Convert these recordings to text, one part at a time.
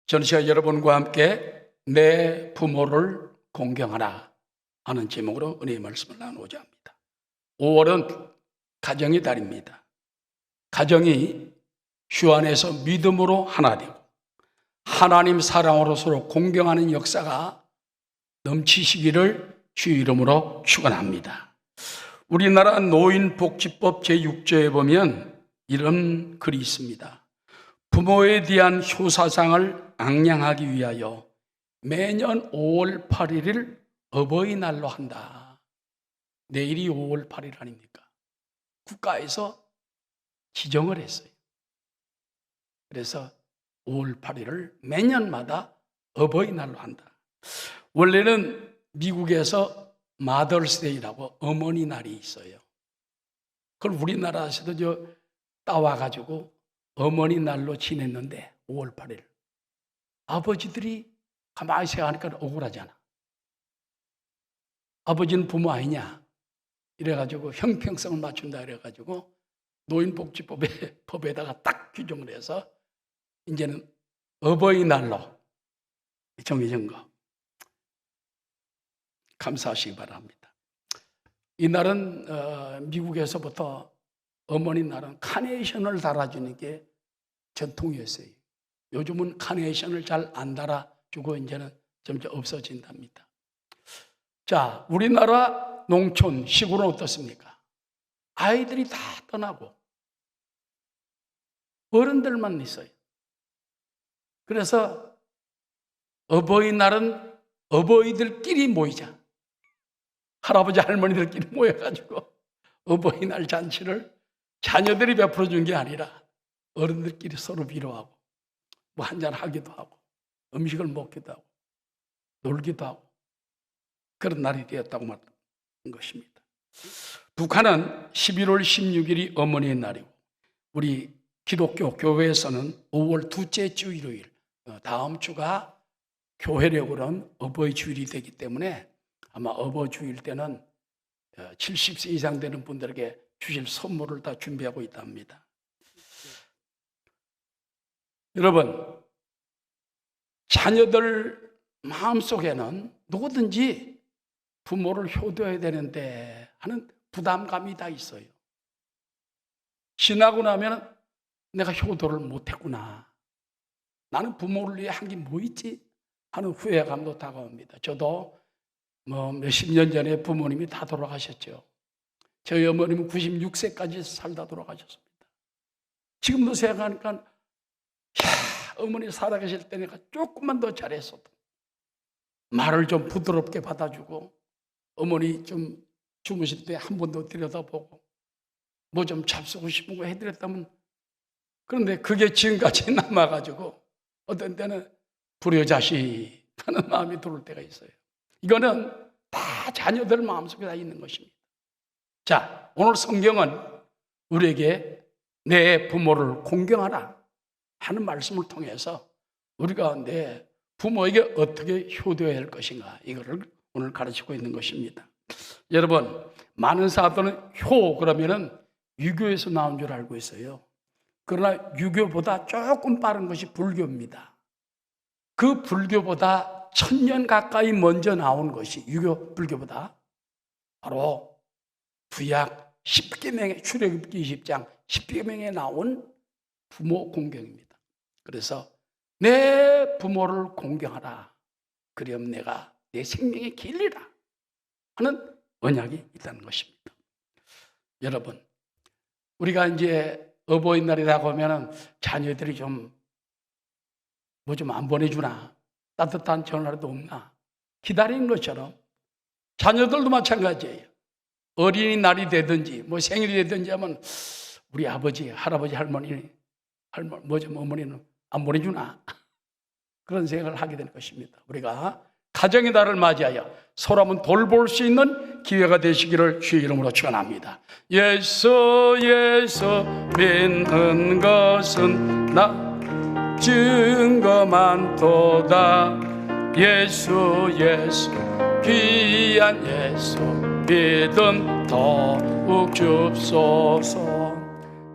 저는 제가 여러분과 함께 내 부모를 공경하라 하는 제목으로 은혜의 말씀을 나누고자 합니다. 5월은 가정의 달입니다. 가정이 주 안에서 믿음으로 하나 되고 하나님 사랑으로 서로 공경하는 역사가 넘치시기를 주 이름으로 축원합니다. 우리나라 노인복지법 제6조에 보면 이런 글이 있습니다. 부모에 대한 효사상을 앙양하기 위하여 매년 5월 8일을 어버이날로 한다. 내일이 5월 8일 아닙니까? 국가에서 지정을 했어요. 그래서 5월 8일을 매년마다 어버이날로 한다. 원래는 미국에서 마더스데이라고 어머니 날이 있어요. 그걸 우리나라에서도 따와가지고 어머니 날로 지냈는데 5월 8일. 아버지들이 가만히 생각하니까 억울하잖아. 아버지는 부모 아니냐? 이래가지고 형평성을 맞춘다 이래가지고 노인복지법에다가 딱 규정을 해서 이제는 어버이날로 정해진 거. 감사하시기 바랍니다. 이날은 미국에서부터 어머니 날은 카네이션을 달아주는 게 전통이었어요. 요즘은 카네이션을 잘 안 달아주고 이제는 점점 없어진답니다. 자, 우리나라 농촌, 시골은 어떻습니까? 아이들이 다 떠나고 어른들만 있어요. 그래서 어버이날은 어버이들끼리 모이자. 할아버지 할머니들끼리 모여가지고 어버이날 잔치를 자녀들이 베풀어 준 게 아니라 어른들끼리 서로 위로하고 뭐 한잔 하기도 하고 음식을 먹기도 하고 놀기도 하고 그런 날이 되었다고 말하는 것입니다. 북한은 11월 16일이 어머니의 날이고 우리 기독교 교회에서는 5월 둘째 주 일요일 다음 주가 교회력으로는 어버이 주일이 되기 때문에 아마 어버이 주일 때는 70세 이상 되는 분들에게 주실 선물을 다 준비하고 있답니다. 여러분, 자녀들 마음속에는 누구든지 부모를 효도해야 되는데 하는 부담감이 다 있어요. 지나고 나면 내가 효도를 못했구나. 나는 부모를 위해 한 게 뭐 있지? 하는 후회감도 다가옵니다. 저도 몇십 년 전에 부모님이 다 돌아가셨죠. 저희 어머님은 96세까지 살다 돌아가셨습니다. 지금도 생각하니까 어머니 살아계실 때 내가 조금만 더 잘했어도 말을 좀 부드럽게 받아주고 어머니 좀 주무실 때 한 번 더 들여다보고 뭐 좀 잡수고 싶은 거 해드렸다면 그런데 그게 지금까지 남아가지고 어떤 때는 불효자식 하는 마음이 들어올 때가 있어요. 이거는 다 자녀들 마음속에 다 있는 것입니다. 자, 오늘 성경은 우리에게 내 부모를 공경하라 하는 말씀을 통해서 우리가 내 부모에게 어떻게 효도해야 할 것인가 이거를 오늘 가르치고 있는 것입니다. 여러분, 많은 사람들은 효 그러면은 유교에서 나온 줄 알고 있어요. 그러나 유교보다 조금 빠른 것이 불교입니다. 그 불교보다 1000년 가까이 먼저 나온 것이 유교 불교보다 바로 구약 10계명의 출애굽기 20장 10계명에 나온 부모 공경입니다. 그래서 내 부모를 공경하라. 그럼 내가 내 생명의 길이라 하는 언약이 있다는 것입니다. 여러분, 우리가 이제 어버이날이라고 하면 자녀들이 좀 뭐 좀 안 보내주나? 따뜻한 전화라도 없나? 기다리는 것처럼 자녀들도 마찬가지예요. 어린이날이 되든지 뭐 생일이 되든지 하면 우리 아버지, 할아버지, 할머니 뭐 좀 어머니는 안 보내주나? 그런 생각을 하게 되는 것입니다. 우리가 가정의 달을 맞이하여 서로 한번 돌볼 수 있는 기회가 되시기를 주의 이름으로 축원합니다. 예수 믿는 것은 나 증거 많도다. 예수 귀한 예수 믿음 더욱 줍소서.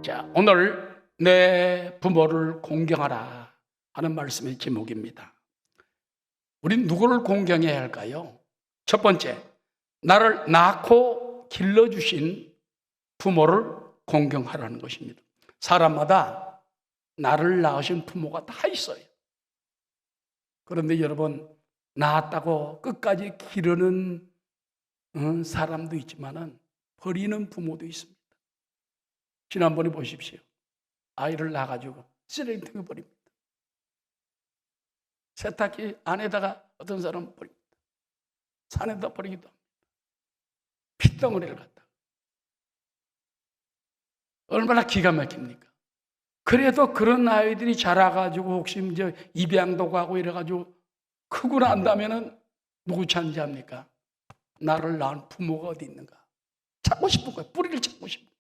자, 오늘 내 부모를 공경하라 하는 말씀의 제목입니다. 우린 누구를 공경해야 할까요? 첫 번째, 나를 낳고 길러주신 부모를 공경하라는 것입니다. 사람마다 나를 낳으신 부모가 다 있어요. 그런데 여러분, 낳았다고 끝까지 기르는 사람도 있지만은 버리는 부모도 있습니다. 지난번에 보십시오. 아이를 낳아가지고 쓰레기통에 버립니다. 세탁기 안에다가 어떤 사람은 버립니다. 산에다 버리기도 합니다. 핏덩어리를 갖다. 얼마나 기가 막힙니까? 그래도 그런 아이들이 자라가지고 혹시 이제 입양도 가고 이래가지고 크고 난다면은 누구 찬지합니까? 나를 낳은 부모가 어디 있는가? 찾고 싶은 거예요. 뿌리를 찾고 싶은 거예요.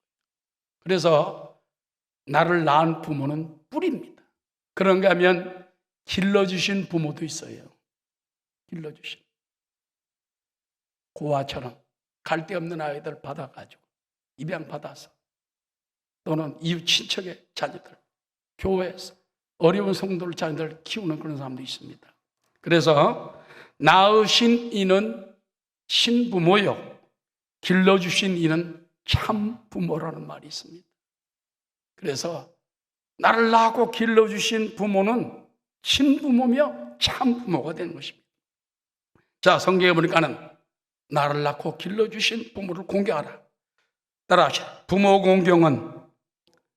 그래서 나를 낳은 부모는 뿌리입니다. 그런가 하면 길러주신 부모도 있어요. 길러주신. 고아처럼 갈 데 없는 아이들 받아가지고 입양받아서 또는 이웃 친척의 자녀들, 교회에서 어려운 성도들 자녀들 키우는 그런 사람도 있습니다. 그래서 낳으신 이는 신부모요, 길러주신 이는 참부모라는 말이 있습니다. 그래서 나를 낳고 길러주신 부모는 신부모며 참부모가 되는 것입니다. 자, 성경에 보니까는 나를 낳고 길러주신 부모를 공경하라. 따라하시오. 부모 공경은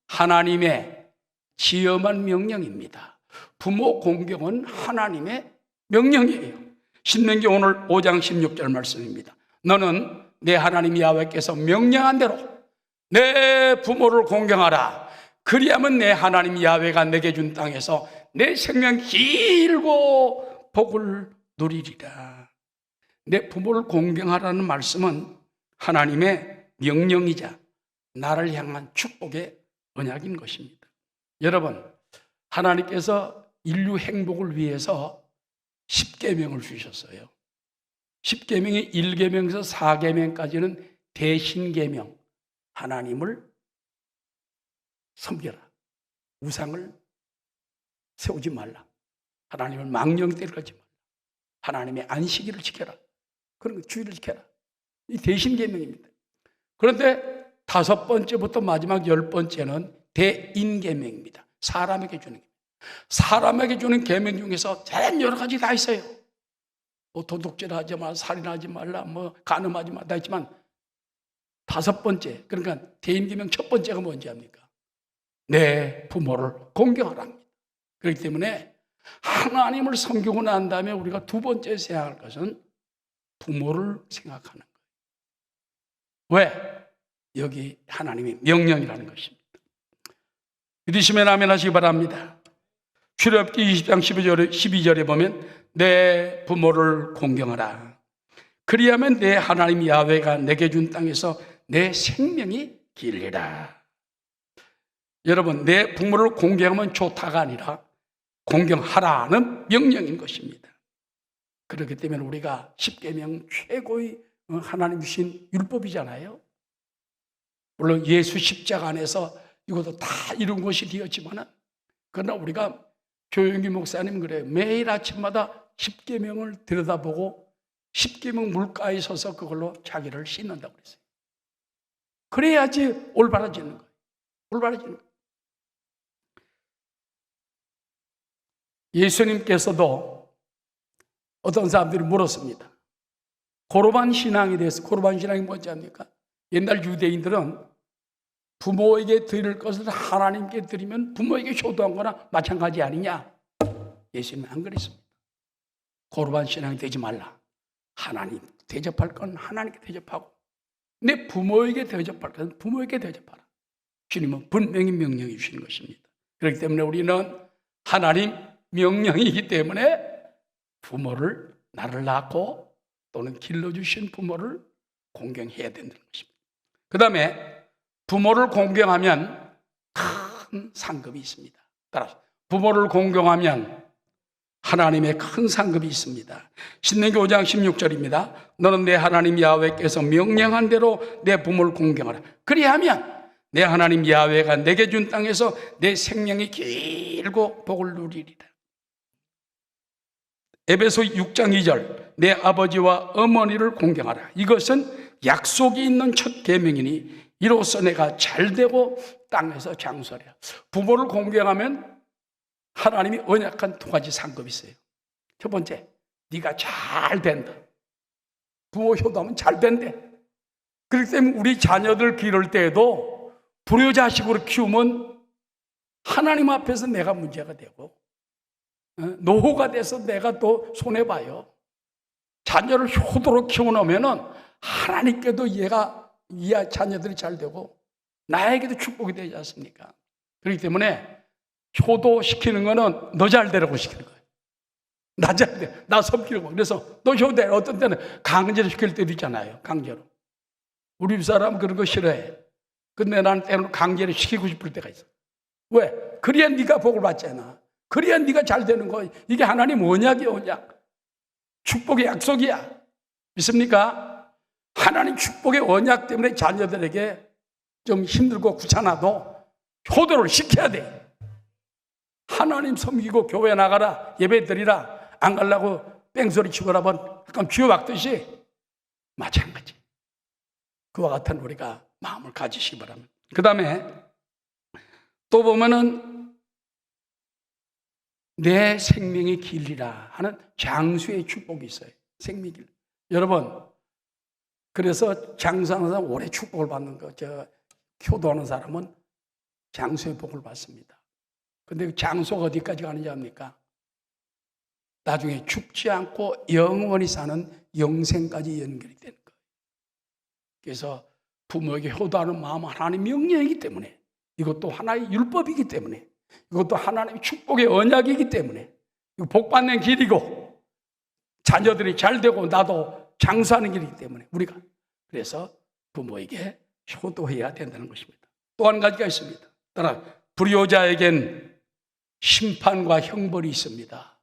하나님의 지엄한 명령입니다. 부모 공경은 하나님의 명령이에요. 신명기 오늘 5장 16절 말씀입니다. 너는 내 하나님 야훼께서 명령한 대로 내 부모를 공경하라. 그리하면 내 하나님 야훼가 내게 준 땅에서 내 생명 길고 복을 누리리라. 내 부모를 공경하라는 말씀은 하나님의 명령이자 나를 향한 축복의 언약인 것입니다. 여러분, 하나님께서 인류 행복을 위해서 10계명을 주셨어요. 10계명이 1계명에서 4계명까지는 대신계명, 하나님을 섬겨라, 우상을 세우지 말라, 하나님을 망령되게 하지 말라, 하나님의 안식일을 지켜라, 그런 거 주의를 지켜라. 이 대신계명입니다. 그런데 5번째부터 마지막 10번째는 대인계명입니다. 사람에게 주는 계명. 사람에게 주는 계명 중에서 다른 여러 가지 다 있어요. 뭐 도둑질하지 말라, 살인하지 말라, 뭐 간음하지 말라 다 있지만 5번째, 그러니까 대인계명 첫 번째가 뭔지 압니까? 내 부모를 공경하랍니다. 그렇기 때문에 하나님을 섬기고 난 다음에 우리가 두 번째 생각할 것은 부모를 생각하는 거예요. 왜? 여기 하나님의 명령이라는 것입니다. 믿으시면 아멘 하시기 바랍니다. 출애굽기 20장 12절에 보면 내 부모를 공경하라. 그리하면 내 하나님 야훼가 내게 준 땅에서 내 생명이 길리라. 여러분, 내 부모를 공경하면 좋다가 아니라 공경하라는 명령인 것입니다. 그렇기 때문에 우리가 10계명 최고의 하나님 주신 율법이잖아요. 물론 예수 십자가 안에서 이것도 다 이룬 것이 되었지만, 그러나 우리가 조영기 목사님 그래요. 매일 아침마다 10계명을 들여다보고 10계명 물가에 서서 그걸로 자기를 씻는다고 그랬어요. 그래야지 올바라지는 거예요. 올바라지는 거예요. 예수님께서도 어떤 사람들이 물었습니다. 고르반 신앙에 대해서. 고르반 신앙이 뭔지 압니까? 옛날 유대인들은 부모에게 드릴 것을 하나님께 드리면 부모에게 효도한 거나 마찬가지 아니냐? 예수님은 안 그랬습니다. 고르반 신앙이 되지 말라. 하나님 대접할 건 하나님께 대접하고 내 부모에게 대접할 건 부모에게 대접하라. 주님은 분명히 명령해 주시는 것입니다. 그렇기 때문에 우리는 하나님 명령이기 때문에 부모를, 나를 낳고 또는 길러주신 부모를 공경해야 된다는 것입니다. 그 다음에 부모를 공경하면 큰 상급이 있습니다. 따라서 부모를 공경하면 하나님의 큰 상급이 있습니다. 신명기 5장 16절입니다. 너는 내 하나님 야훼께서 명령한 대로 내 부모를 공경하라. 그리하면 내 하나님 야훼가 내게 준 땅에서 내 생명이 길고 복을 누리리라. 에베소 6장 2절 내 아버지와 어머니를 공경하라. 이것은 약속이 있는 첫 계명이니 이로써 내가 잘되고 땅에서 장수하리라. 부모를 공경하면 하나님이 언약한 두 가지 상급이 있어요. 첫 번째, 네가 잘 된다. 부모 효도하면 잘 된대. 그렇기 때문에 우리 자녀들 기를 때에도 불효자식으로 키우면 하나님 앞에서 내가 문제가 되고 노후가 돼서 내가 또 손해봐요. 자녀를 효도로 키워놓으면 하나님께도 이 자녀들이 잘 되고 나에게도 축복이 되지 않습니까? 그렇기 때문에 효도시키는 거는 너 잘 되라고 시키는 거예요. 나 잘 돼. 나 섬기려고. 그래서 너 효도해. 어떤 때는 강제로 시킬 때도 있잖아요. 강제로. 우리 집사람 그런 거 싫어해. 근데 나는 때로는 강제로 시키고 싶을 때가 있어. 왜? 그래야 네가 복을 받잖아. 그래야 네가 잘 되는 거. 이게 하나님 언약이야, 언약. 축복의 약속이야. 믿습니까? 하나님 축복의 언약 때문에 자녀들에게 좀 힘들고 귀찮아도 효도를 시켜야 돼. 하나님 섬기고 교회 나가라, 예배 드리라, 안 가려고 뺑소리 치고 나면 약간 쥐어박듯이 마찬가지. 그와 같은 우리가 마음을 가지시기 바랍니다. 그 다음에 또 보면은 내 생명의 길이라 하는 장수의 축복이 있어요. 생명의 길. 여러분, 그래서 장수하는 사람 오래 축복을 받는 거, 효도하는 사람은 장수의 복을 받습니다. 근데 장수가 어디까지 가는지 압니까? 나중에 죽지 않고 영원히 사는 영생까지 연결이 되는 거예요. 그래서 부모에게 효도하는 마음은 하나님의 명령이기 때문에, 이것도 하나의 율법이기 때문에, 이것도 하나님의 축복의 언약이기 때문에, 이거 복받는 길이고 자녀들이 잘 되고 나도 장수하는 길이기 때문에 우리가 그래서 부모에게 효도해야 된다는 것입니다. 또 한 가지가 있습니다. 따라 불효자에겐 심판과 형벌이 있습니다.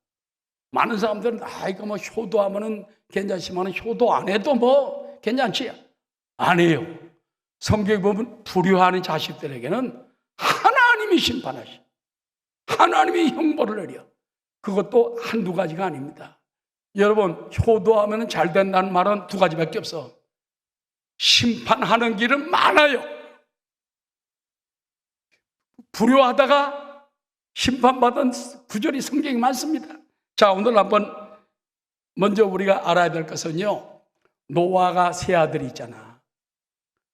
많은 사람들은 이거 뭐 효도하면은 괜찮지만 효도 안 해도 뭐 괜찮지? 아니에요. 성경에 보면 불효하는 자식들에게는 하나님이 심판하시, 하나님이 형벌을 내려. 그것도 한두 가지가 아닙니다. 여러분, 효도하면 잘 된다는 말은 두 가지밖에 없어. 심판하는 길은 많아요. 불효하다가 심판받은 구절이 성경에 많습니다. 자, 오늘 한번 먼저 우리가 알아야 될 것은요, 노아가 세 아들이 있잖아.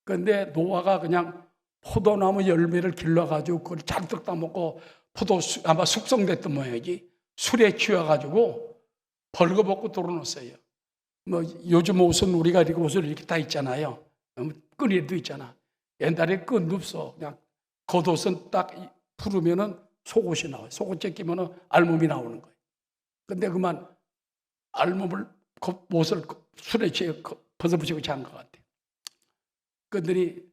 그런데 노아가 그냥 포도나무 열매를 길러가지고 그걸 잔뜩 따먹고 아마 숙성됐던 모양이지, 술에 취해가지고 벌거벗고 돌아놓았어요. 뭐 요즘 옷은 우리가 이렇게 옷을 이렇게 다 있잖아요. 끈에도 있잖아. 옛날에 끈도 없어. 그냥 겉옷은 딱 풀으면은 속옷이 나와요. 속옷 제끼면은 알몸이 나오는 거예요. 근데 그만 알몸을 옷을 술에 취해 벗어붙이고 잔 것 같아요. 그들이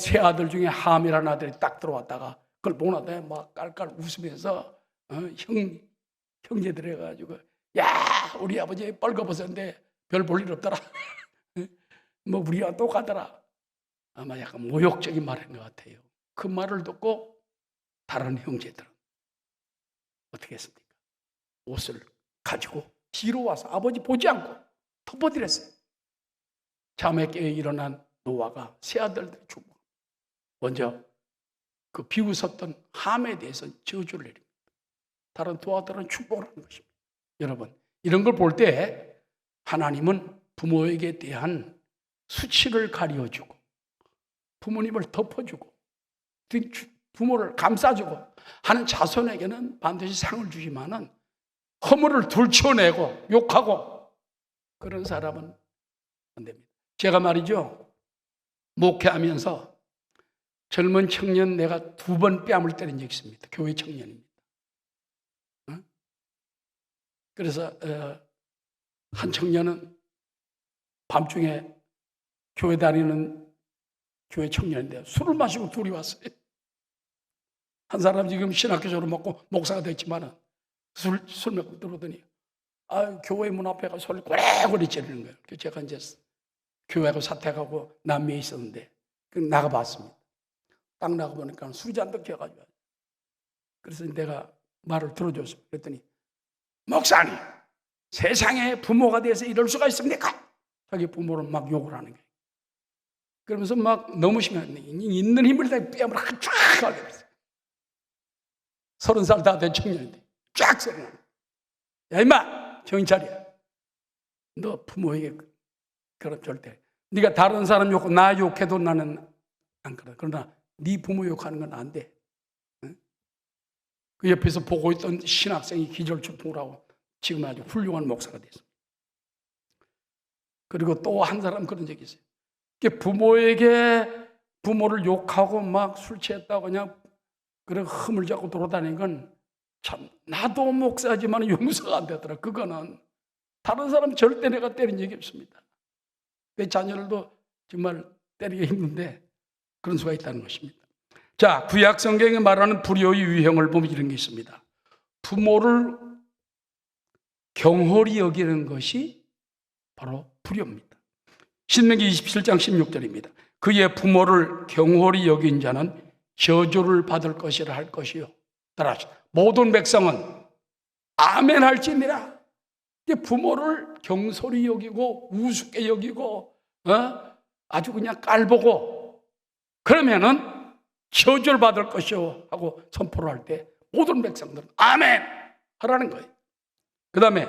세 아들 중에 함이라는 아들이 딱 들어왔다가 그걸 보나다 막 깔깔 웃으면서 형제들 해가지고 야 우리 아버지 뻘거벗었는데 별 볼 일 없더라. 뭐 우리와 똑같더라. 아마 약간 모욕적인 말인 것 같아요. 그 말을 듣고 다른 형제들은 어떻게 했습니까? 옷을 가지고 뒤로 와서 아버지 보지 않고 덮어드렸어요. 잠에 깨어 일어난 노아가 세 아들들 죽고 먼저 그 비웃었던 함에 대해서 저주를 내립니다. 다른 두 아들은 축복을 하는 것입니다. 여러분, 이런 걸 볼 때 하나님은 부모에게 대한 수치를 가려주고 부모님을 덮어주고 부모를 감싸주고 하는 자손에게는 반드시 상을 주지만은 허물을 들춰내고 욕하고 그런 사람은 안 됩니다. 제가 말이죠, 목회하면서 젊은 청년 내가 2번 뺨을 때린 적이 있습니다. 교회 청년입니다. 그래서 한 청년은 밤중에 교회 다니는 교회 청년인데 술을 마시고 둘이 왔어요. 한 사람 지금 신학교 졸업하고 목사가 됐지만은 술 먹고 들어오더니 교회 문 앞에 가서 소리 꼬리꼬리 지르는 거예요. 그래서 제가 이제 교회하고 사택하고 남미에 있었는데 나가봤습니다. 딱 나가보니까 술이 잔뜩 쥐어가지고. 그래서 내가 말을 들어줬어요. 그랬더니 목사님, 세상에 부모가 돼서 이럴 수가 있습니까? 자기 부모를 막 욕을 하는 거예요. 그러면서 막 너무 심한, 있는 힘을 다 뺨을 쫙 하게 됐어요. 30살 다 된 청년인데 쫙 소리나는 거예요. 야 임마 정신 차려. 너 부모에게 그럼 절대, 네가 다른 사람 욕, 나 욕해도 나는 안 그래. 그러나 네 부모 욕하는 건 안 돼. 응? 그 옆에서 보고 있던 신학생이 기절초풍을 하고 지금 아주 훌륭한 목사가 됐습니다. 그리고 또 한 사람 그런 적이 있어요. 부모를 욕하고 막 술 취했다고 그냥 그런 흠을 잡고 돌아다니는 건 참, 나도 목사지만 용서가 안 되더라. 그거는 다른 사람 절대 내가 때린 적이 없습니다. 내 자녀들도 정말 때리기 힘든데 그런 수가 있다는 것입니다. 자, 구약 성경에 말하는 불효의 유형을 보면 이런 게 있습니다. 부모를 경홀히 여기는 것이 바로 불효입니다. 신명기 27장 16절입니다. 그의 부모를 경홀히 여긴 자는 저주를 받을 것이라 할 것이요. 따라하시오. 모든 백성은 아멘 할지니라. 부모를 경솔히 여기고 우습게 여기고 아주 그냥 깔보고 그러면은 저주를 받을 것이요 하고 선포를 할 때 모든 백성들은 아멘 하라는 거예요. 그 다음에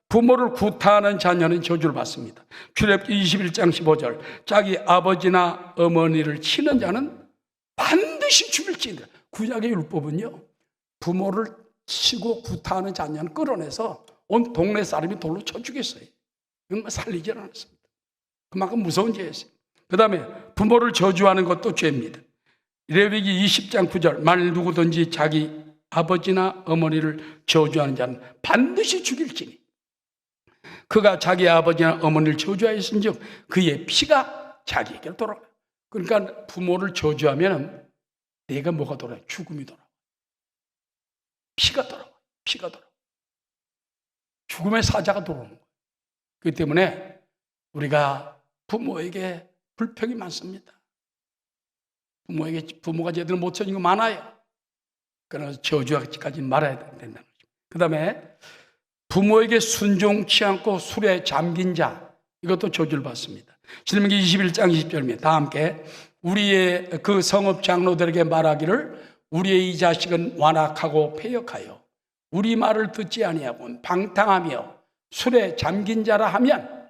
부모를 구타하는 자녀는 저주를 받습니다. 출애굽기 21장 15절 자기 아버지나 어머니를 치는 자는 반드시 죽일지니라. 구약의 율법은요, 부모를 치고 구타하는 자녀는 끌어내서 온 동네 사람이 돌로 쳐 죽였어요. 이건 살리지 않았습니다. 그만큼 무서운 죄였어요. 그 다음에 부모를 저주하는 것도 죄입니다. 레위기 20장 9절 만일 누구든지 자기 아버지나 어머니를 저주하는 자는 반드시 죽일지니 그가 자기 아버지나 어머니를 저주하였은즉 그의 피가 자기에게 돌아가요. 그러니까 부모를 저주하면 내가 뭐가 돌아요? 죽음이 돌아요. 피가 돌아와요. 피가 돌아와요. 죽음의 사자가 돌아오는 거예요. 그렇기 때문에 우리가 부모에게 불평이 많습니다. 부모가 제대로 못 쳐준 거 많아요. 그래서 저주하기까지 말아야 된다는 거죠. 그 다음에 부모에게 순종치 않고 술에 잠긴 자, 이것도 저주를 받습니다. 신명기 21장 20절입니다. 다 함께 우리의 그 성읍 장로들에게 말하기를 우리의 이 자식은 완악하고 패역하여 우리 말을 듣지 아니하고 방탕하며 술에 잠긴 자라 하면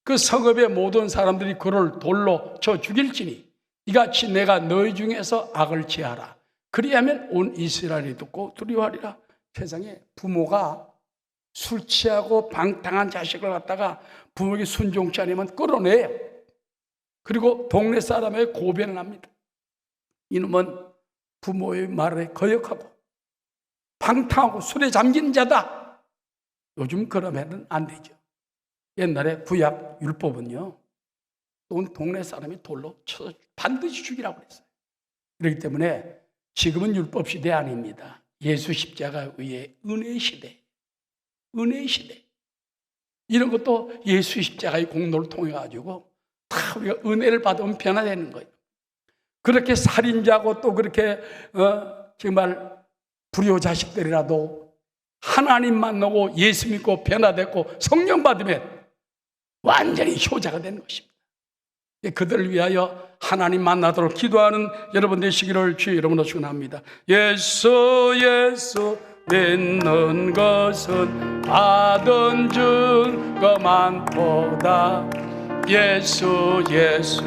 그 성읍의 모든 사람들이 그를 돌로 쳐 죽일지니 이같이 내가 너희 중에서 악을 취하라. 그리하면 온 이스라엘이 듣고 두려워하리라. 세상에 부모가 술 취하고 방탕한 자식을 갖다가 부모에게 순종치 않으면 끌어내요. 그리고 동네 사람에게 고변을 합니다. 이놈은 부모의 말에 거역하고 방탕하고 술에 잠긴 자다. 요즘 그러면 안 되죠. 옛날에 구약 율법은요, 온 동네 사람이 돌로 쳐서 반드시 죽이라고 그랬어요. 그렇기 때문에 지금은 율법 시대 아닙니다. 예수 십자가 위에 은혜의 시대. 은혜의 시대. 이런 것도 예수 십자가의 공로를 통해 가지고 다 우리가 은혜를 받으면 변화되는 거예요. 그렇게 살인자고 또 그렇게 정말 불효 자식들이라도 하나님 만나고 예수 믿고 변화됐고 성령 받으면 완전히 효자가 되는 것입니다. 그들을 위하여 하나님 만나도록 기도하는 여러분 되시기를 주의 이름으로 축원합니다. 예수 예수 믿는 것은 받은 증거 많도다. 예수 예수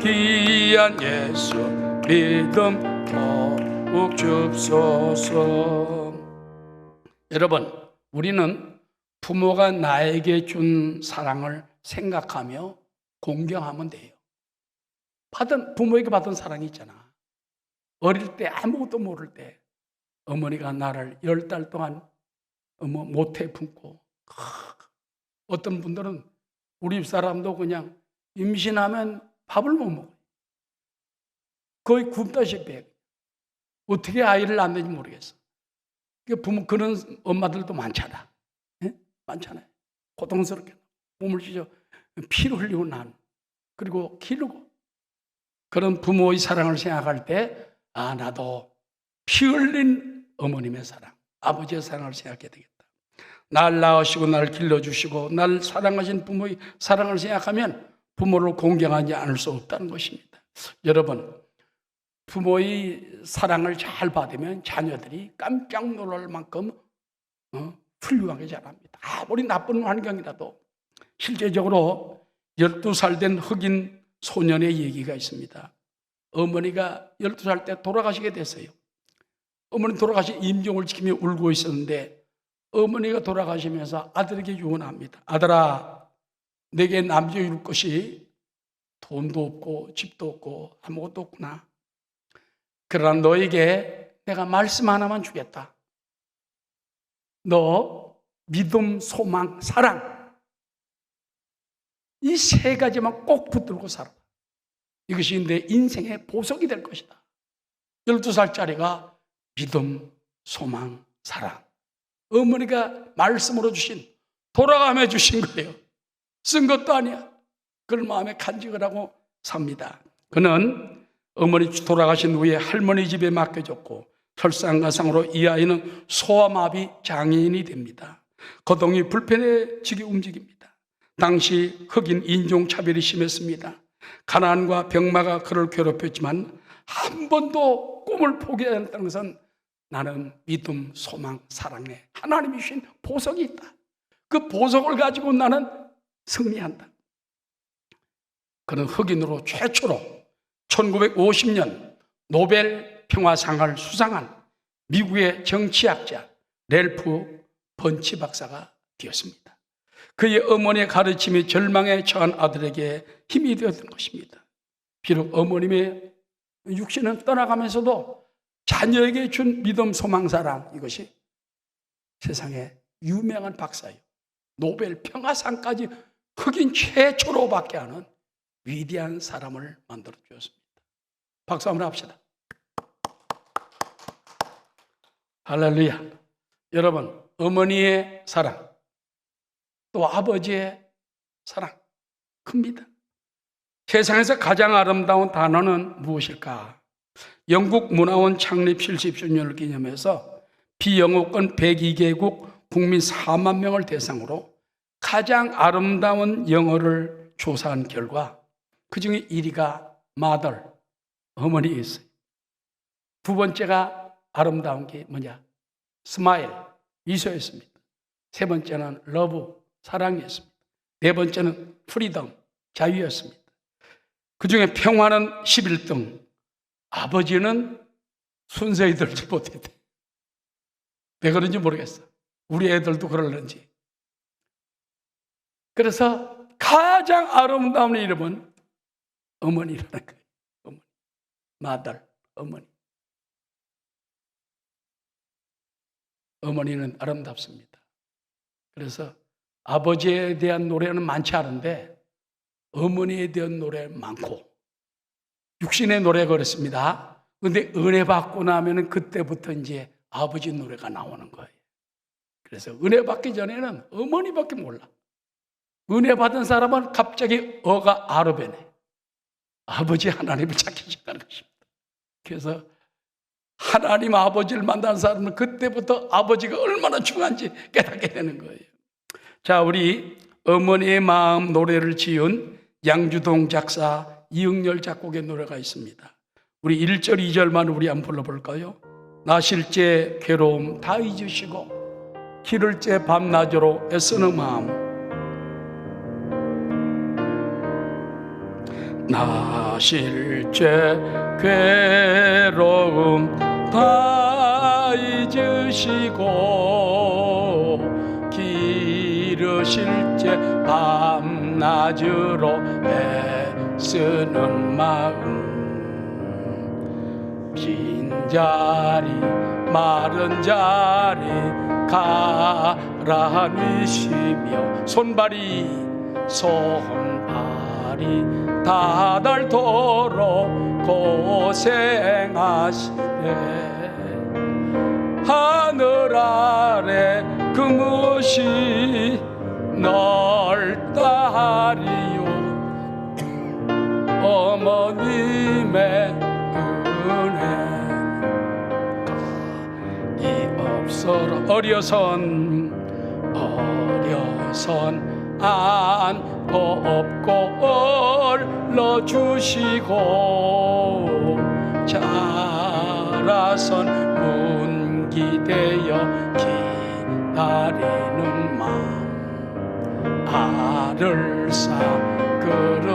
귀한 예수 믿음 더욱 줍소서. 여러분, 우리는 부모가 나에게 준 사랑을 생각하며 공경하면 돼요. 부모에게 받은 사랑이 있잖아. 어릴 때 아무것도 모를 때 어머니가 나를 10달 동안 모태 품고, 어떤 분들은 우리 집 사람도 그냥 임신하면 밥을 못 먹어요. 거의 굶다시피 해. 어떻게 아이를 낳는지 모르겠어. 그런 엄마들도 많잖아. 예? 많잖아요. 고통스럽게 몸을 찢어 피를 흘리고 난, 그리고 기르고. 그런 부모의 사랑을 생각할 때 나도 피 흘린 어머님의 사랑, 아버지의 사랑을 생각해야 되겠다. 날 낳으시고 날 길러주시고 날 사랑하신 부모의 사랑을 생각하면 부모를 공경하지 않을 수 없다는 것입니다. 여러분, 부모의 사랑을 잘 받으면 자녀들이 깜짝 놀랄 만큼 훌륭하게 자랍니다. 아무리 나쁜 환경이라도. 실제적으로 12살 된 흑인 소년의 얘기가 있습니다. 어머니가 12살 때 돌아가시게 됐어요. 어머니 돌아가신 임종을 지키며 울고 있었는데 어머니가 돌아가시면서 아들에게 유언합니다. 아들아, 내게 남겨줄 것이 돈도 없고 집도 없고 아무것도 없구나. 그러나 너에게 내가 말씀 하나만 주겠다. 너 믿음, 소망, 사랑, 이 세 가지만 꼭 붙들고 살아. 이것이 내 인생의 보석이 될 것이다. 12살짜리가 믿음, 소망, 사랑, 어머니가 말씀으로 주신, 돌아가며 주신 거예요. 쓴 것도 아니야. 그걸 마음에 간직을 하고 삽니다. 그는 어머니 돌아가신 후에 할머니 집에 맡겨졌고 설상가상으로 이 아이는 소아마비 장애인이 됩니다. 거동이 불편해지게 움직입니다. 당시 흑인 인종차별이 심했습니다. 가난과 병마가 그를 괴롭혔지만 한 번도 꿈을 포기하지 것은 나는 믿음, 소망, 사랑에 하나님이 주신 보석이 있다. 그 보석을 가지고 나는 승리한다. 그는 흑인으로 최초로 1950년 노벨 평화상을 수상한 미국의 정치학자 랠프 번치 박사가 되었습니다. 그의 어머니의 가르침이 절망에 처한 아들에게 힘이 되었던 것입니다. 비록 어머님의 육신은 떠나가면서도 자녀에게 준 믿음, 소망, 사랑, 이것이 세상에 유명한 박사예요. 노벨 평화상까지 흑인 최초로 받게 하는 위대한 사람을 만들어 주었습니다. 박수 한번 합시다. 할렐루야. 여러분, 어머니의 사랑, 또 아버지의 사랑 큽니다. 세상에서 가장 아름다운 단어는 무엇일까? 영국 문화원 창립 70주년을 기념해서 비영어권 102개국 국민 4만 명을 대상으로 가장 아름다운 영어를 조사한 결과 그중에 1위가 mother, 어머니였어요. 두 번째가 아름다운 게 뭐냐? smile, 미소였습니다. 세 번째는 love, 사랑이었습니다. 네 번째는 freedom, 자유였습니다. 그 중에 평화는 11등. 아버지는 순서에 들지 못했대. 왜 그런지 모르겠어. 우리 애들도 그러는지. 그래서 가장 아름다운 이름은 어머니라는 거예요. 어머니. mother, 어머니. 어머니는 아름답습니다. 그래서 아버지에 대한 노래는 많지 않은데 어머니에 대한 노래 많고 육신의 노래가 그렇습니다. 그런데 은혜 받고 나면 그때부터 이제 아버지 노래가 나오는 거예요. 그래서 은혜 받기 전에는 어머니밖에 몰라. 은혜 받은 사람은 갑자기 어가 아르베네. 아버지 하나님을 찾기 시작하는 것입니다. 그래서 하나님 아버지를 만난 사람은 그때부터 아버지가 얼마나 중요한지 깨닫게 되는 거예요. 자, 우리 어머니의 마음 노래를 지은 양주동 작사, 이응열 작곡의 노래가 있습니다. 우리 1절, 2절만 우리 한번 불러볼까요? 나실제 괴로움 다 잊으시고 기를제 밤낮으로 애쓰는 마음. 나실제 괴로움 다 잊으시고 기르실제 밤낮으로 애쓰는 마음. 빈자리 마른 자리 가라앉으시며 손발이 다 닳도록 고생하시네. 하늘 아래 그무시 넓다리요 어머님의 은혜 이 없어라. 어려선 자라선 안고 업고 올려주시고 자라선 문기되어 기다리는 마음 알을 싸 그릇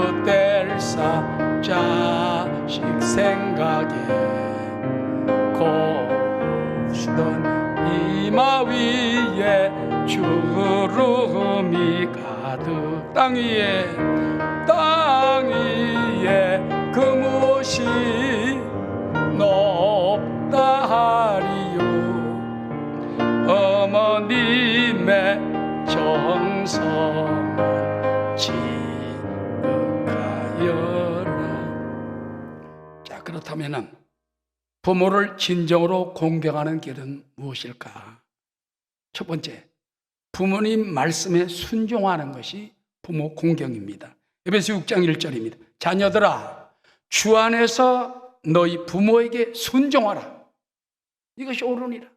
싸 자식 생각에 고시던 이마 위에 주름이 가득 땅 위에 그무시 높다 하리요 어머님의 정성은 지극하여라. 자, 그렇다면은 부모를 진정으로 공경하는 길은 무엇일까? 첫 번째, 부모님 말씀에 순종하는 것이 부모 공경입니다. 에베소 6장 1절입니다. 자녀들아, 주 안에서 너희 부모에게 순종하라. 이것이 옳으니라.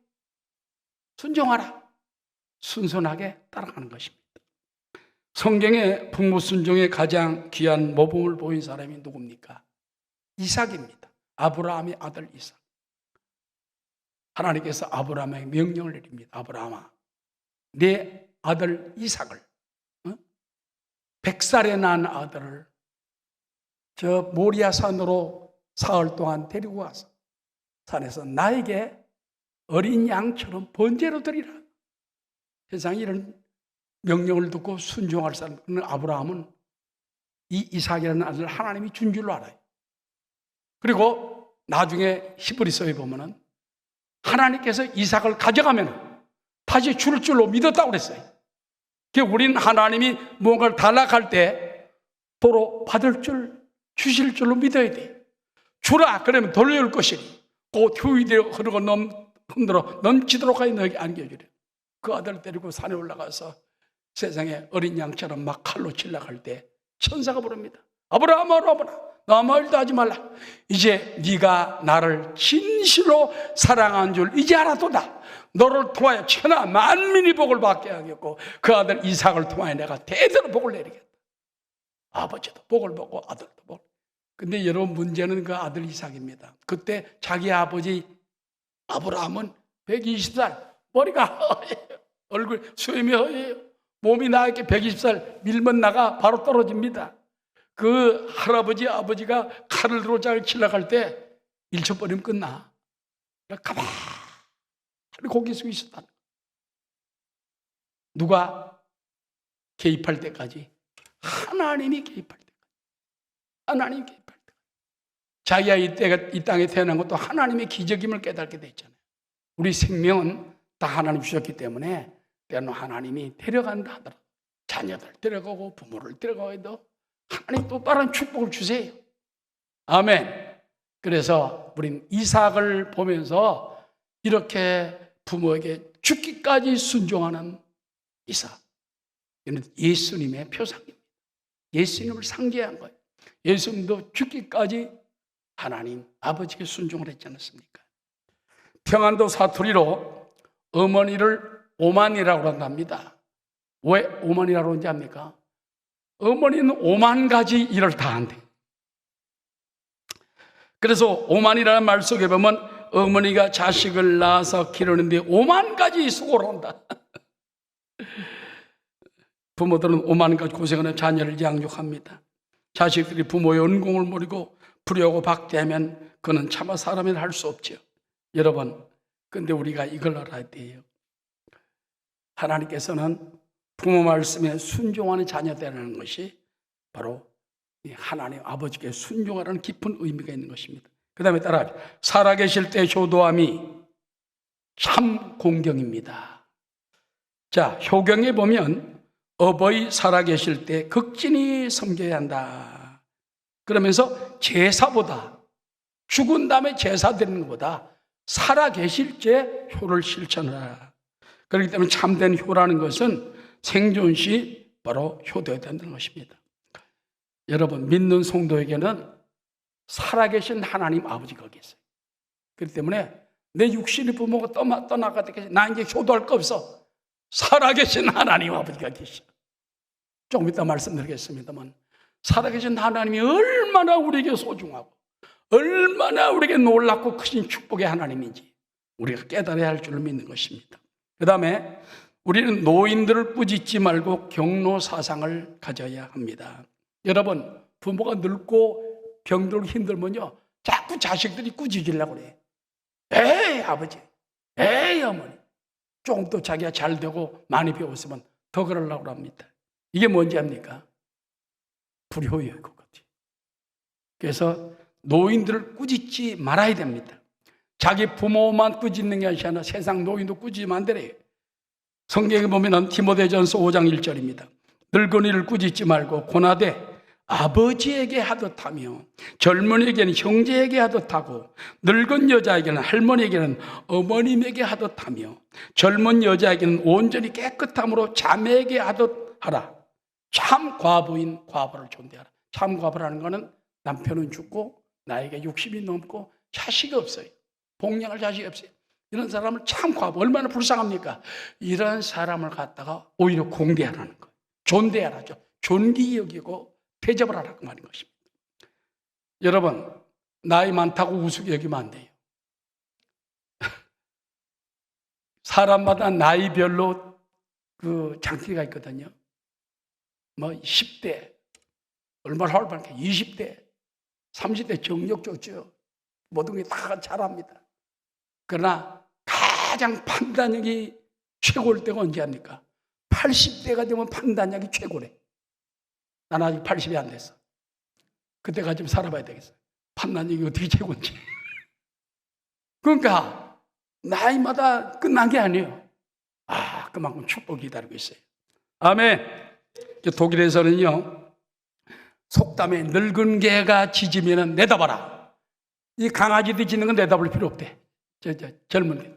순종하라. 순순하게 따라가는 것입니다. 성경에 부모 순종에 가장 귀한 모범을 보인 사람이 누굽니까? 이삭입니다. 아브라함의 아들 이삭. 하나님께서 아브라함에게 명령을 내립니다. 아브라함아, 내 아들 이삭을 100살에 낳은 아들을 저 모리아 산으로 사흘 동안 데리고 와서 산에서 나에게 어린 양처럼 번제로 드리라. 세상에 이런 명령을 듣고 순종할 사람, 아브라함은 이 이삭이라는 아들을 하나님이 준 줄로 알아요. 그리고 나중에 히브리서에 보면은 하나님께서 이삭을 가져가면 다시 줄 줄로 믿었다고 그랬어요. 우리는 하나님이 뭔가를 달라갈 때 도로 받을 줄, 주실 줄로 믿어야 돼. 주라 그러면 돌려줄 것이니 곧 휴일이 흐르고 흔들어 넘치도록 하여 너에게 안겨주려. 그 아들을 데리고 산에 올라가서 세상에 어린 양처럼 막 칼로 치려고 할 때 천사가 부릅니다. 아브라함아, 너 아무 일도 하지 말라. 이제 네가 나를 진실로 사랑한 줄 이제 알아도다. 너를 통하여 천하 만민이 복을 받게 하겠고 그 아들 이삭을 통하여 내가 대대로 복을 내리겠다. 아버지도 복을 받고 아들도 복. 근데 여러분, 문제는 그 아들 이삭입니다. 그때 자기 아버지 아브라함은 120살, 머리가 허예요. 얼굴 수염이 허예요. 몸이 나에게 120살 밀면 나가 바로 떨어집니다. 그 할아버지 아버지가 칼을 들어 자기를 치려고 할 때 밀쳐버리면 끝나. 가만히 고개 숙여 있었다. 누가 개입할 때까지? 하나님이 개입할 때까지. 하나님이 개입할 때까지. 자기가 이 땅에 태어난 것도 하나님의 기적임을 깨닫게 됐잖아요. 우리 생명은 다 하나님 주셨기 때문에 때로는 하나님이 데려간다 하더라도 자녀들 데려가고 부모를 데려가고 해도 하나님 또 다른 축복을 주세요. 아멘. 그래서 우린 이삭을 보면서 이렇게 부모에게 죽기까지 순종하는 이삭. 이는 예수님의 표상입니다. 예수님을 상징한 거예요. 예수님도 죽기까지 하나님 아버지께 순종을 했지 않습니까? 평안도 사투리로 어머니를 오만이라고 한답니다. 왜 오만이라고 하는지 압니까? 어머니는 5만 가지 일을 다 한대. 그래서 오만이라는 말 속에 보면 어머니가 자식을 낳아서 기르는데 5만 가지 수고를 한다. 부모들은 5만 가지 고생하는 자녀를 양육합니다. 자식들이 부모의恩공을 모르고 불효하고 박대하면 그는 차마 사람이라 할 수 없죠. 여러분, 근데 우리가 이걸 알아야 돼요. 하나님께서는 부모 말씀에 순종하는 자녀되라는 것이 바로 하나님 아버지께 순종하라는 깊은 의미가 있는 것입니다. 그 다음에 따라 살아계실 때 효도함이 참 공경입니다. 자, 효경에 보면 어버이 살아계실 때 극진히 섬겨야 한다. 그러면서 제사보다, 죽은 다음에 제사 드리는 것보다 살아계실 때 효를 실천하라. 그렇기 때문에 참된 효라는 것은 생존 시 바로 효도해야 된다는 것입니다. 여러분, 믿는 성도에게는 살아계신 하나님 아버지가 계세요. 그렇기 때문에 내 육신의 부모가 떠나갈 때까지 나 이제 효도할 거 없어. 살아계신 하나님 아버지가 계셔. 조금 이따 말씀드리겠습니다만, 살아계신 하나님이 얼마나 우리에게 소중하고 얼마나 우리에게 놀랍고 크신 축복의 하나님인지 우리가 깨달아야 할 줄을 믿는 것입니다. 그 다음에 우리는 노인들을 꾸짖지 말고 경로사상을 가져야 합니다. 여러분, 부모가 늙고 병들고 힘들면요, 자꾸 자식들이 꾸짖으려고 그래. 에이 아버지, 에이 어머니, 조금 더 자기가 잘 되고 많이 배웠으면 더 그러려고 합니다. 이게 뭔지 압니까? 불효예요, 그것이. 그래서 노인들을 꾸짖지 말아야 됩니다. 자기 부모만 꾸짖는 게 아니라 세상 노인도 꾸짖으면 안 되래요. 성경에 보면 디모데전서 5장 1절입니다. 늙은이를 꾸짖지 말고 고나되 아버지에게 하듯 하며 젊은이에게는 형제에게 하듯 하고 늙은 여자에게는 할머니에게는 어머님에게 하듯 하며 젊은 여자에게는 온전히 깨끗함으로 자매에게 하듯 하라. 참 과부인 과부를 존대하라. 참 과부라는 것은 남편은 죽고 나에게 60이 넘고 자식이 없어요. 복양할 자식이 없어요. 이런 사람을 참 과부, 얼마나 불쌍합니까? 이런 사람을 갖다가 오히려 공개하라는 거예요. 존대하라죠. 존귀 여기고 대접을 하라고 말인 것입니다. 여러분, 나이 많다고 우습게 여기면 안 돼요. 사람마다 나이별로 그 장기가 있거든요. 뭐 10대, 얼마나 활발하게 20대, 30대 정력 좋죠. 모든 게 다 잘합니다. 그러나 가장 판단력이 최고일 때가 언제 합니까? 80대가 되면 판단력이 최고래. 난 아직 80이 안 됐어. 그때까지 좀 살아봐야 되겠어. 판단력이 어떻게 최고인지. 그러니까 나이마다 끝난 게 아니에요. 그만큼 축복이 기다리고 있어요. 아멘. 독일에서는요, 속담에 늙은 개가 짖으면 내다봐라. 이 강아지들이 짖는 건 내다볼 필요 없대. 젊은 개.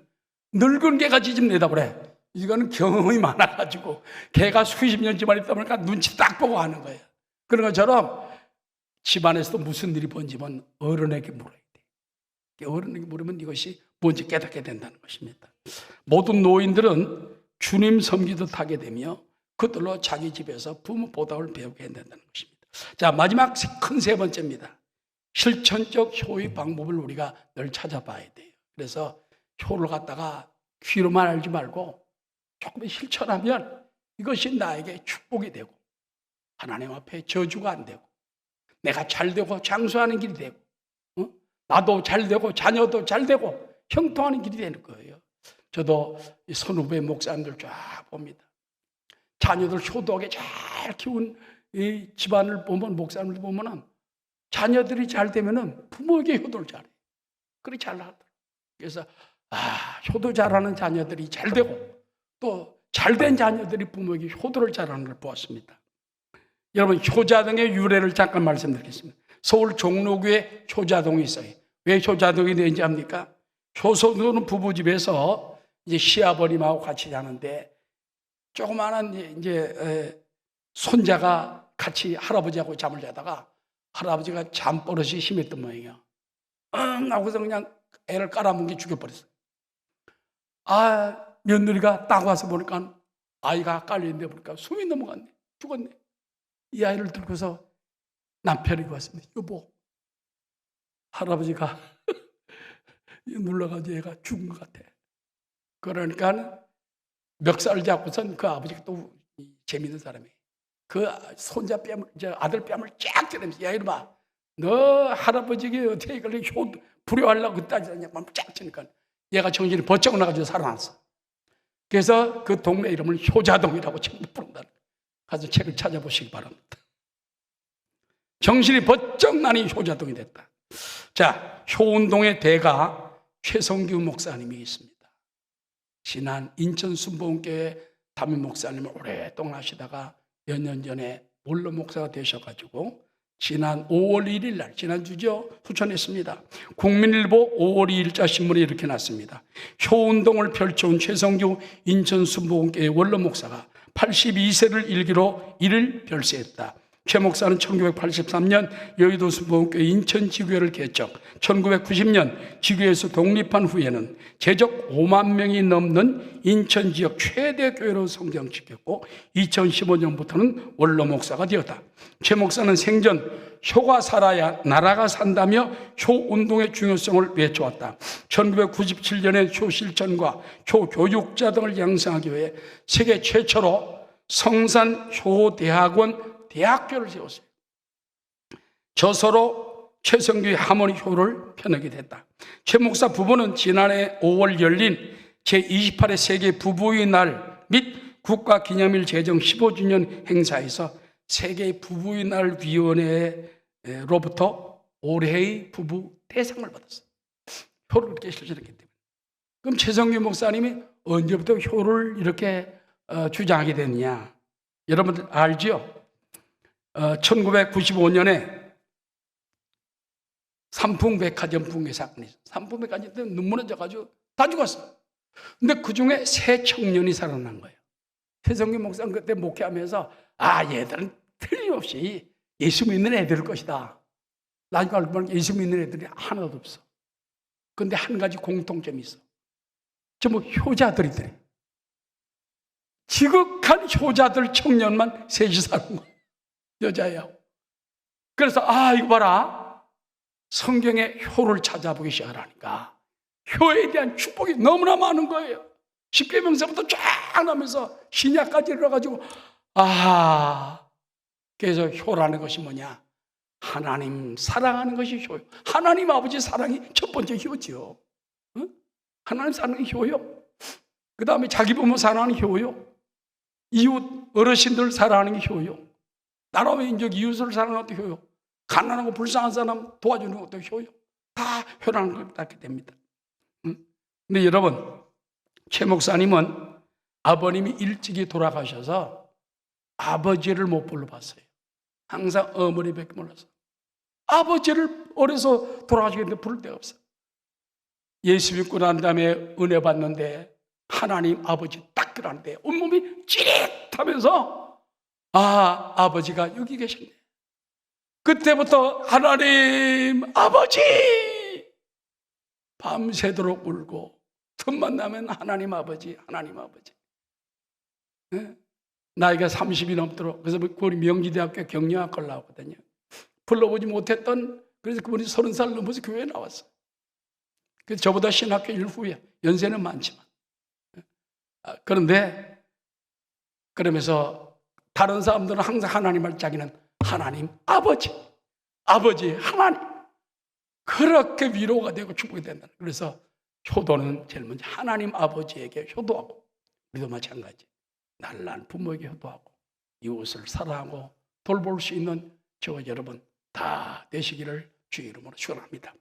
늙은 개가 짖으면 내다보래. 이거는 경험이 많아가지고 개가 수십 년쯤만 있다 보니까 눈치 딱 보고 하는 거예요. 그런 것처럼 집안에서도 무슨 일이 번지면 어른에게 물어야 돼. 어른에게 물으면 이것이 뭔지 깨닫게 된다는 것입니다. 모든 노인들은 주님 섬기듯 하게 되며 그들로 자기 집에서 부모 보답을 배우게 된다는 것입니다. 자, 마지막 큰 세 번째입니다. 실천적 효의 방법을 우리가 늘 찾아봐야 돼요. 그래서 효를 갖다가 귀로만 알지 말고 조금 실천하면 이것이 나에게 축복이 되고 하나님 앞에 저주가 안 되고 내가 잘 되고 장수하는 길이 되고 나도 잘 되고 자녀도 잘 되고 형통하는 길이 되는 거예요. 저도 선후배 목사님들 쫙 봅니다. 자녀들 효도하게 잘 키운 이 집안을 보면 목사님들 보면은 자녀들이 잘 되면은 부모에게 효도를 잘해. 그렇게 잘 하더라고요. 그래서 효도 잘하는 자녀들이 잘 되고 또 잘된 자녀들이 부모에게 효도를 잘하는 걸 보았습니다. 여러분, 효자동의 유래를 잠깐 말씀드리겠습니다. 서울 종로구에 효자동이 있어요. 왜 효자동이 되는지 압니까? 효소는 부부집에서 이제 시아버님하고 같이 자는데 조그마한 이제 손자가 같이 할아버지하고 잠을 자다가 할아버지가 잠버릇이 심했던 모양이에요. 하고서 그냥 애를 깔아뭉개 죽여버렸어요. 며느리가 딱 와서 보니까 아이가 깔려있는데 보니까 숨이 넘어갔네. 죽었네. 이 아이를 들고서 남편이 왔습니다. 여보, 할아버지가 눌러가지고 얘가 죽은 것 같아. 그러니까 멱살 잡고선 그 아버지가 또 재밌는 사람이에요. 그 손자 뺨을, 아들 뺨을 쫙 때리면서, 야, 이놈아, 너 할아버지에게 어떻게 이걸 불효하려고 그따지 않냐고 쫙 치니까 얘가 정신이 번쩍 나가지고 살아났어. 그래서 그 동네 이름을 효자동이라고 지금 부른다. 가서 책을 찾아보시기 바랍니다. 정신이 번쩍 나니 효자동이 됐다. 자, 효운동의 대가 최성규 목사님이 있습니다. 지난 인천 순복음교회 담임 목사님을 오랫동안 하시다가 몇 년 전에 원로 목사가 되셔가지고 지난 5월 1일 날, 지난주죠, 후천했습니다. 국민일보 5월 2일자 신문에 이렇게 났습니다. 효운동을 펼쳐온 최성규 인천 순복음교회 원로 목사가 82세를 일기로 이를 별세했다. 최 목사는 1983년 여의도 순복음교회 인천지교회를 개척, 1990년 지교회에서 독립한 후에는 제적 5만 명이 넘는 인천 지역 최대 교회로 성장시켰고 2015년부터는 원로 목사가 되었다. 최 목사는 생전 효가 살아야 나라가 산다며 효운동의 중요성을 외쳐왔다. 1997년에 효실천과 효교육자 등을 양성하기 위해 세계 최초로 성산효대학원 대학교를 세웠어요. 저서로 최성규의 하모니 효를 펴내게 됐다. 최 목사 부부는 지난해 5월 열린 제28회 세계 부부의 날 및 국가기념일 제정 15주년 행사에서 세계 부부의 날 위원회로부터 올해의 부부 대상을 받았어요. 효를 이렇게 실천했기 때문에. 그럼 최성규 목사님이 언제부터 효를 이렇게 주장하게 됐느냐? 여러분들 알죠? 1995년에 삼풍백화점 붕괴 사건이 있어요. 삼풍백화점 때문에 눈 무너져가지고 다 죽었어요. 근데 그 중에 세 청년이 살아난 거예요. 최성규 목사는 그때 목회하면서 얘들은 틀림없이 예수 믿는 애들일 것이다. 나중에 알고 보니 예수 믿는 애들이 하나도 없어. 근데 한 가지 공통점이 있어. 전부 효자들이더래. 지극한 효자들 청년만 셋이 사는 거예요. 여자예요. 그래서 이거 봐라. 성경에 효를 찾아보기 시작하니까 효에 대한 축복이 너무나 많은 거예요. 십계명서부터 쫙 나면서 신약까지 이르러가지고 그래서 효라는 것이 뭐냐? 하나님 사랑하는 것이 효요. 하나님 아버지 사랑이 첫 번째 효죠. 응? 하나님 사랑이 효요. 그 다음에 자기 부모 사랑하는 효요. 이웃 어르신들 사랑하는 게 효요. 나라 민족 이웃을 사랑하는 것도 효요. 가난하고 불쌍한 사람 도와주는 것도 효요. 다 효라는 걸 갖게 됩니다. 근데 여러분, 최 목사님은 아버님이 일찍이 돌아가셔서 아버지를 못 불러봤어요. 항상 어머니밖에 몰랐어요. 아버지를 어려서 돌아가시는데 부를 데가 없어요. 예수 믿고 난 다음에 은혜 받는데 하나님 아버지 딱 그러는데 온몸이 찌릿하면서 아버지가 여기 계셨네. 그때부터 하나님 아버지 밤새도록 울고 틈만 나면 하나님 아버지 하나님 아버지. 네? 나이가 30이 넘도록 그래서 우리 명지대학교 경영학과를 나왔거든요. 불러보지 못했던 그래서 그분이 30살 넘어서 교회에 나왔어요. 그래서 저보다 신학교 일 후에 연세는 많지만 그런데 그러면서 다른 사람들은 항상 하나님을 자기는 하나님 아버지 하나님 그렇게 위로가 되고 축복이 된다. 그래서 효도는 제일 먼저 하나님 아버지에게 효도하고 우리도 마찬가지 날 낳은 부모에게 효도하고 이웃을 사랑하고 돌볼 수 있는 저와 여러분 다 되시기를 주의 이름으로 축원합니다.